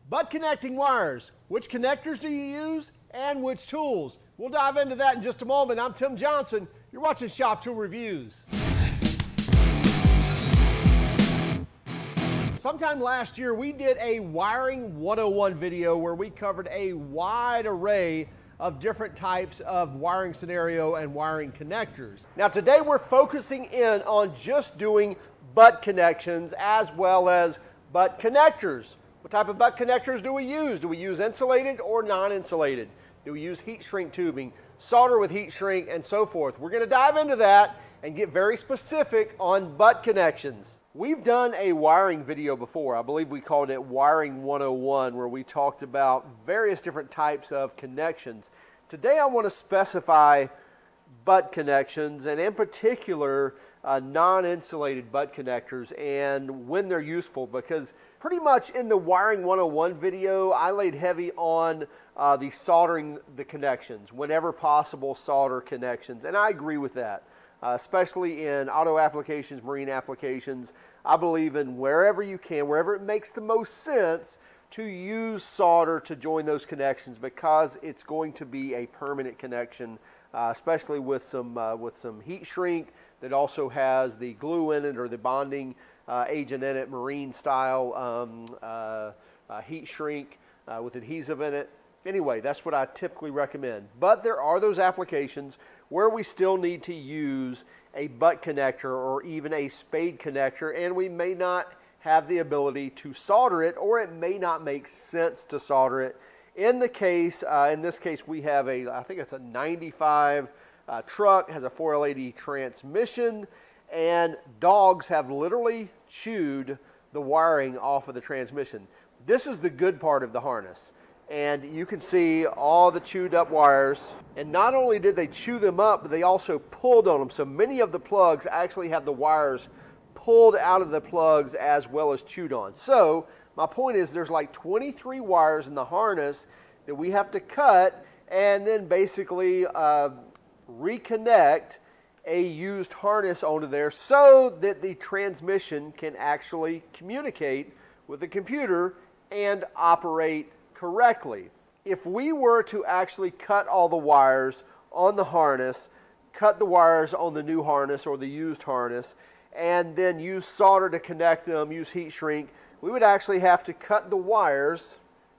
Butt connecting wires. Which connectors do you use and which tools? We'll dive into that in just a moment. I'm Tim Johnson. You're watching Shop Tool Reviews. Sometime last year, we did a Wiring 101 video where we covered a wide array of different types of wiring scenario and wiring connectors. Now today we're focusing in on just doing butt connections as well as butt connectors. What type of butt connectors do we use? Do we use insulated or non-insulated? Do we use heat shrink tubing, solder with heat shrink, and so forth? We're going to dive into that and get very specific on butt connections. We've done a wiring video before. I believe we called it Wiring 101, where we talked about various different types of connections. Today I want to specify butt connections, and in particular non-insulated butt connectors and when they're useful, because pretty much in the Wiring 101 video I laid heavy on the soldering the connections, whenever possible solder connections, and I agree with that. Especially in auto applications, marine applications. I believe in wherever you can, wherever it makes the most sense, to use solder to join those connections, because it's going to be a permanent connection, especially with some heat shrink that also has the glue in it or the bonding agent in it, marine style heat shrink with adhesive in it. Anyway, that's what I typically recommend. But there are those applications where we still need to use a butt connector or even a spade connector, and we may not have the ability to solder it, or it may not make sense to solder it. In this case, we have I think it's a 95 truck, has a 4L80 transmission, and dogs have literally chewed the wiring off of the transmission. This is the good part of the harness. And you can see all the chewed up wires, and not only did they chew them up, but they also pulled on them. So many of the plugs actually have the wires pulled out of the plugs as well as chewed on. So my point is, there's like 23 wires in the harness that we have to cut and then basically reconnect a used harness onto there so that the transmission can actually communicate with the computer and operate correctly. If we were to actually cut all the wires on the harness, cut the wires on the new harness or the used harness, and then use solder to connect them, use heat shrink, we would actually have to cut the wires.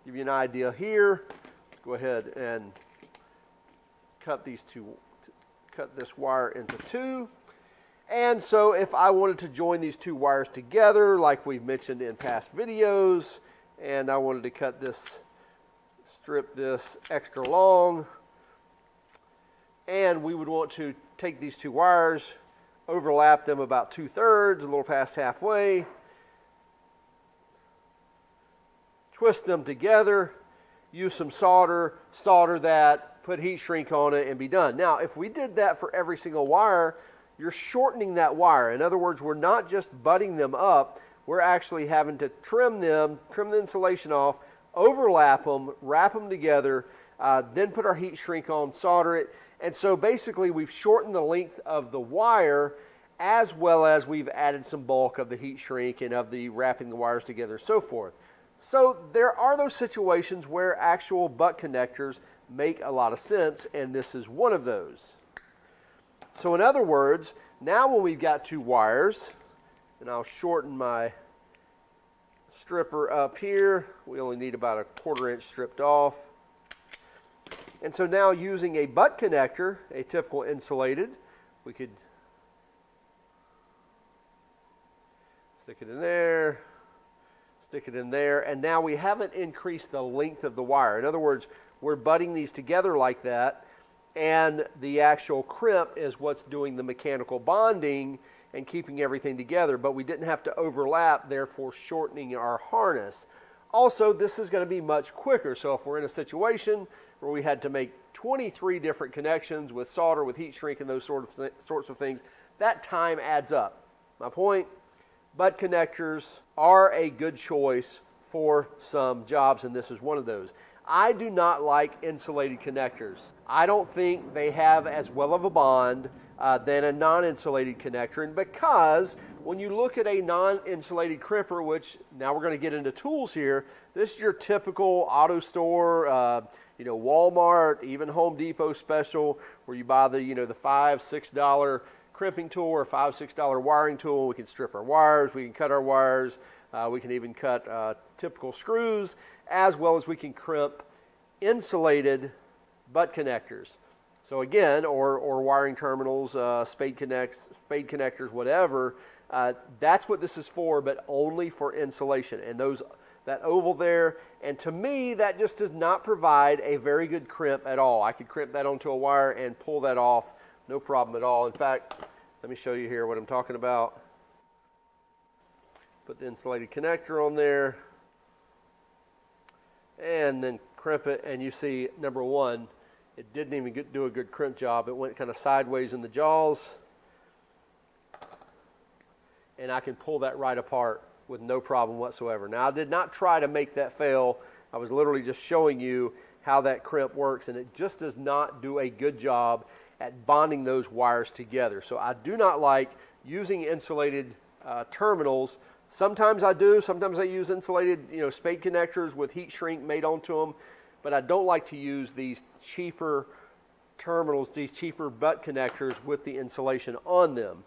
Give you an idea here. Go ahead and cut this wire into two. And so if I wanted to join these two wires together, like we've mentioned in past videos, and I wanted to strip this extra long, and we would want to take these two wires, overlap them about 2/3, a little past halfway, twist them together, use some solder that, put heat shrink on it, and be done. Now, if we did that for every single wire, you're shortening that wire. In other words, we're not just butting them up, we're actually having to trim the insulation off, overlap them, wrap them together, then put our heat shrink on, solder it. And so basically we've shortened the length of the wire, as well as we've added some bulk of the heat shrink and of the wrapping the wires together, so forth. So there are those situations where actual butt connectors make a lot of sense, and this is one of those. So in other words, now when we've got two wires, and I'll shorten my stripper up here. We only need about a 1/4 inch stripped off. And so now, using a butt connector, a typical insulated, we could stick it in there, stick it in there, and now we haven't increased the length of the wire. In other words, we're butting these together like that, and the actual crimp is what's doing the mechanical bonding and keeping everything together, but we didn't have to overlap, therefore shortening our harness. Also, this is going to be much quicker, so if we're in a situation where we had to make 23 different connections with solder, with heat shrink, and those sorts of things, that time adds up. My point, butt connectors are a good choice for some jobs, and this is one of those. I do not like insulated connectors. I don't think they have as well of a bond than a non-insulated connector, and because when you look at a non-insulated crimper, which now we're going to get into tools here, This is your typical auto store, you know, Walmart, even Home Depot special, where you buy the, you know, the $5, $6 crimping tool or $5, $6 wiring tool. We can strip our wires, we can cut our wires, we can even cut typical screws, as well as we can crimp insulated butt connectors. So again, or wiring terminals, spade connectors, whatever. That's what this is for, but only for insulation. And that oval there, and to me, that just does not provide a very good crimp at all. I could crimp that onto a wire and pull that off, no problem at all. In fact, let me show you here what I'm talking about. Put the insulated connector on there, and then crimp it, and you see, number one, it didn't even do a good crimp job. It went kind of sideways in the jaws, and I can pull that right apart with no problem whatsoever. Now, I did not try to make that fail. I was literally just showing you how that crimp works, and it just does not do a good job at bonding those wires together. So I do not like using insulated terminals. Sometimes I do. Sometimes I use insulated, you know, spade connectors with heat shrink made onto them, but I don't like to use these cheaper terminals, these cheaper butt connectors with the insulation on them.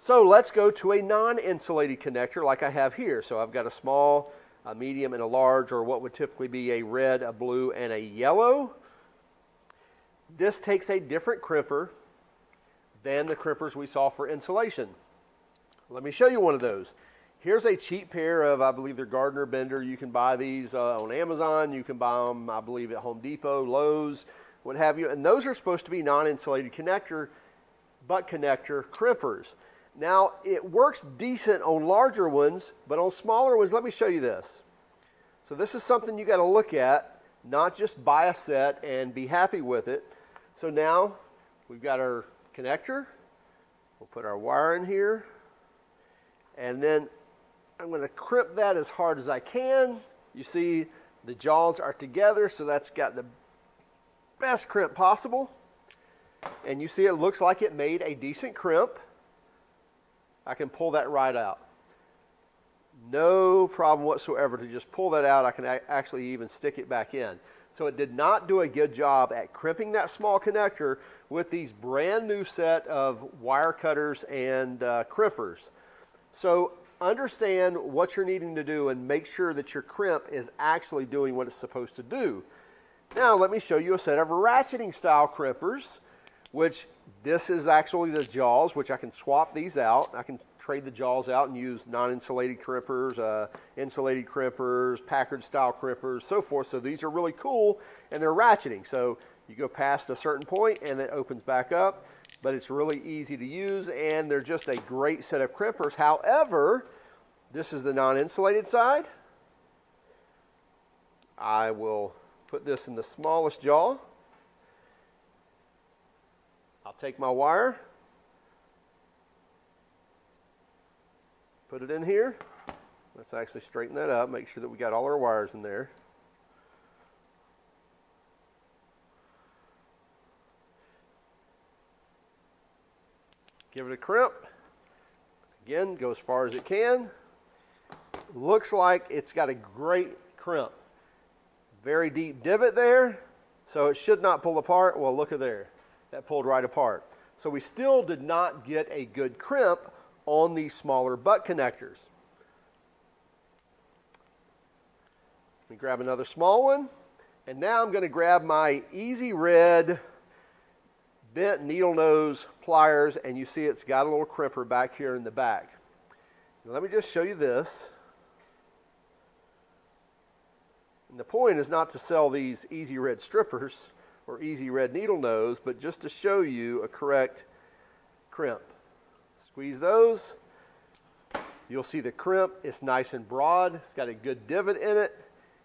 So let's go to a non-insulated connector like I have here. So I've got a small, a medium, and a large, or what would typically be a red, a blue, and a yellow. This takes a different crimper than the crimpers we saw for insulation. Let me show you one of those. Here's a cheap pair of, I believe they're Gardner Bender. You can buy these on Amazon. You can buy them, I believe, at Home Depot, Lowe's, what have you. And those are supposed to be non-insulated connector, butt connector crimpers. Now, it works decent on larger ones, but on smaller ones, let me show you this. So this is something you got to look at, not just buy a set and be happy with it. So now we've got our connector. We'll put our wire in here, and then I'm going to crimp that as hard as I can. You see the jaws are together, so that's got the best crimp possible. And you see it looks like it made a decent crimp. I can pull that right out. No problem whatsoever to just pull that out. I can actually even stick it back in. So it did not do a good job at crimping that small connector with these brand new set of wire cutters and crimpers. So understand what you're needing to do and make sure that your crimp is actually doing what it's supposed to do. Now let me show you a set of ratcheting style crimpers, which this is actually the jaws, which I can swap these out. I can trade the jaws out and use non-insulated crimpers, insulated crimpers, Packard style crimpers, so forth. So these are really cool, and they're ratcheting. So you go past a certain point and it opens back up, but it's really easy to use, and they're just a great set of crimpers. However, this is the non-insulated side. I will put this in the smallest jaw. I'll take my wire, put it in here. Let's actually straighten that up, make sure that we got all our wires in there. Give it a crimp. Again, go as far as it can. Looks like it's got a great crimp. Very deep divot there, so it should not pull apart. Well, look at there. That pulled right apart. So we still did not get a good crimp on these smaller butt connectors. Let me grab another small one, and now I'm going to grab my Easy Red bent needle nose pliers, and you see it's got a little crimper back here in the back. Now let me just show you this. And the point is not to sell these Easy Red strippers or Easy Red needle nose, but just to show you a correct crimp. Squeeze those. You'll see the crimp is nice and broad. It's got a good divot in it,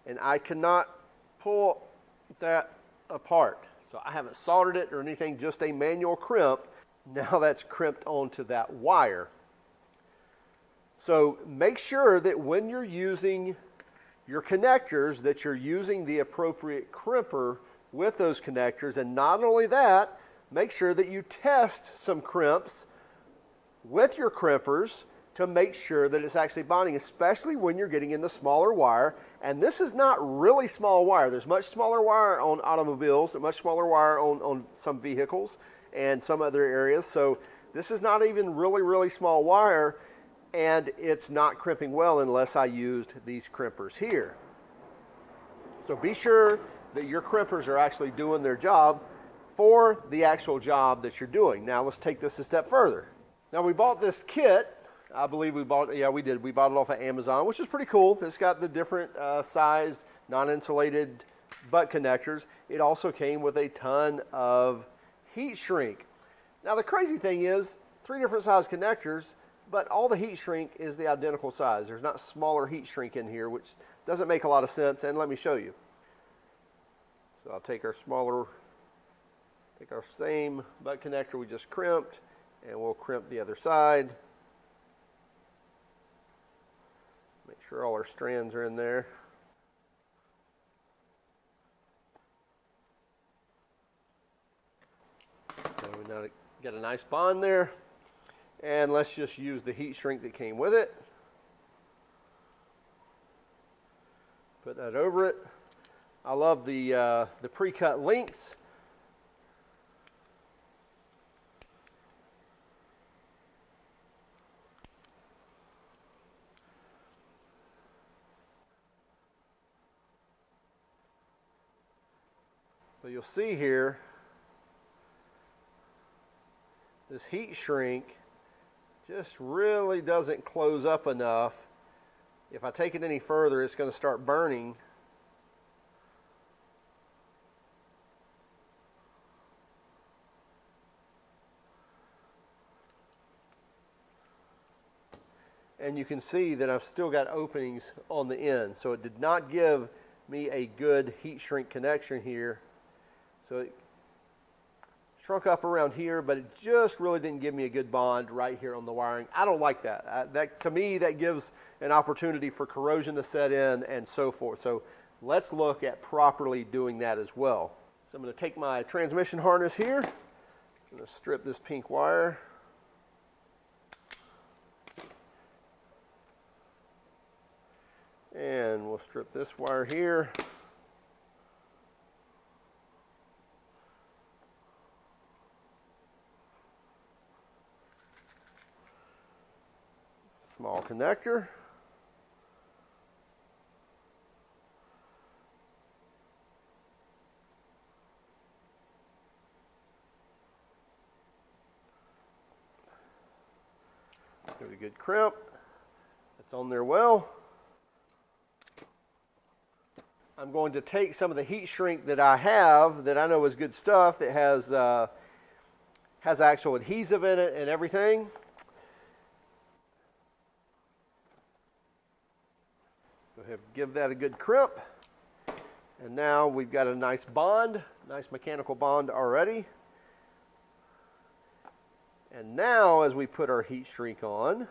and I cannot pull that apart. So I haven't soldered it or anything, just a manual crimp. Now that's crimped onto that wire. So make sure that when you're using your connectors, that you're using the appropriate crimper with those connectors. And not only that, make sure that you test some crimps with your crimpers to make sure that it's actually bonding, especially when you're getting into smaller wire. And this is not really small wire. There's much smaller wire on automobiles, much smaller wire on some vehicles and some other areas. So this is not even really small wire, and it's not crimping well unless I used these crimpers here. So be sure that your crimpers are actually doing their job for the actual job that you're doing. Now let's take this a step further. Now we bought this kit. I believe we bought, yeah, we did. We bought it off of Amazon, which is pretty cool. It's got the different size, non-insulated butt connectors. It also came with a ton of heat shrink. Now the crazy thing is, 3 different size connectors, but all the heat shrink is the identical size. There's not smaller heat shrink in here, which doesn't make a lot of sense, and let me show you. So I'll take our same butt connector we just crimped, and we'll crimp the other side. Make sure all our strands are in there. So we now got a nice bond there. And let's just use the heat shrink that came with it. Put that over it. I love the pre-cut lengths. So you'll see here, this heat shrink just really doesn't close up enough. If I take it any further, it's going to start burning. And you can see that I've still got openings on the end. So it did not give me a good heat shrink connection here. So it shrunk up around here, but it just really didn't give me a good bond right here on the wiring. I don't like that. To me, that gives an opportunity for corrosion to set in and so forth. So let's look at properly doing that as well. So I'm going to take my transmission harness here. I'm going to strip this pink wire. And we'll strip this wire here. Small connector. Give it a good crimp. It's on there well. I'm going to take some of the heat shrink that I have, that I know is good stuff, that has actual adhesive in it and everything. Go ahead and give that a good crimp. And now we've got a nice bond, nice mechanical bond already. And now as we put our heat shrink on,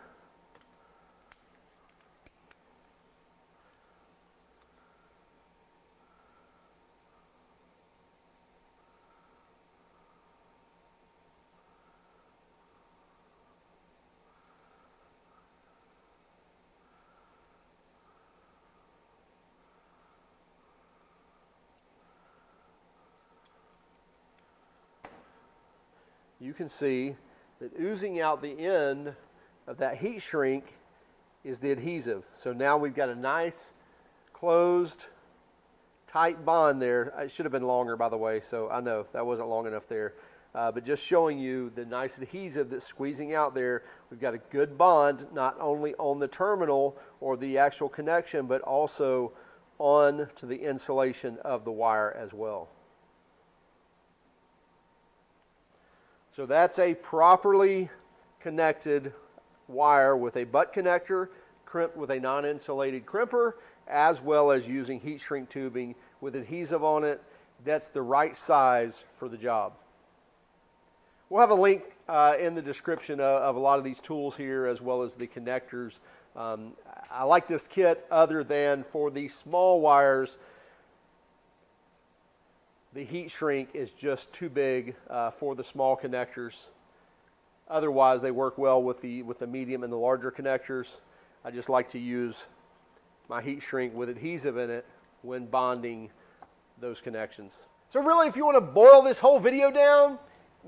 you can see that oozing out the end of that heat shrink is the adhesive. So now we've got a nice closed tight bond there. It should have been longer, by the way, so I know that wasn't long enough there. But just showing you the nice adhesive that's squeezing out there. We've got a good bond, not only on the terminal or the actual connection, but also on to the insulation of the wire as well. So that's a properly connected wire with a butt connector, crimped with a non-insulated crimper, as well as using heat shrink tubing with adhesive on it. That's the right size for the job. We'll have a link in the description of a lot of these tools here, as well as the connectors. I like this kit other than for these small wires. The heat shrink is just too big for the small connectors. Otherwise, they work well with the medium and the larger connectors. I just like to use my heat shrink with adhesive in it when bonding those connections. So really, if you want to boil this whole video down,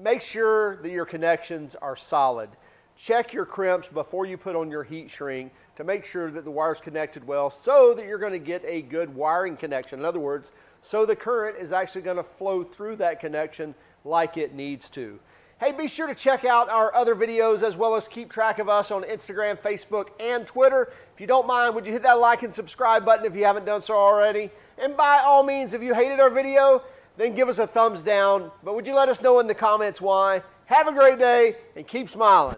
make sure that your connections are solid. Check your crimps before you put on your heat shrink to make sure that the wire's connected well so that you're going to get a good wiring connection. In other words, so the current is actually going to flow through that connection like it needs to. Hey, be sure to check out our other videos as well as keep track of us on Instagram, Facebook, and Twitter. If you don't mind, would you hit that like and subscribe button if you haven't done so already? And by all means, if you hated our video, then give us a thumbs down. But would you let us know in the comments why? Have a great day and keep smiling.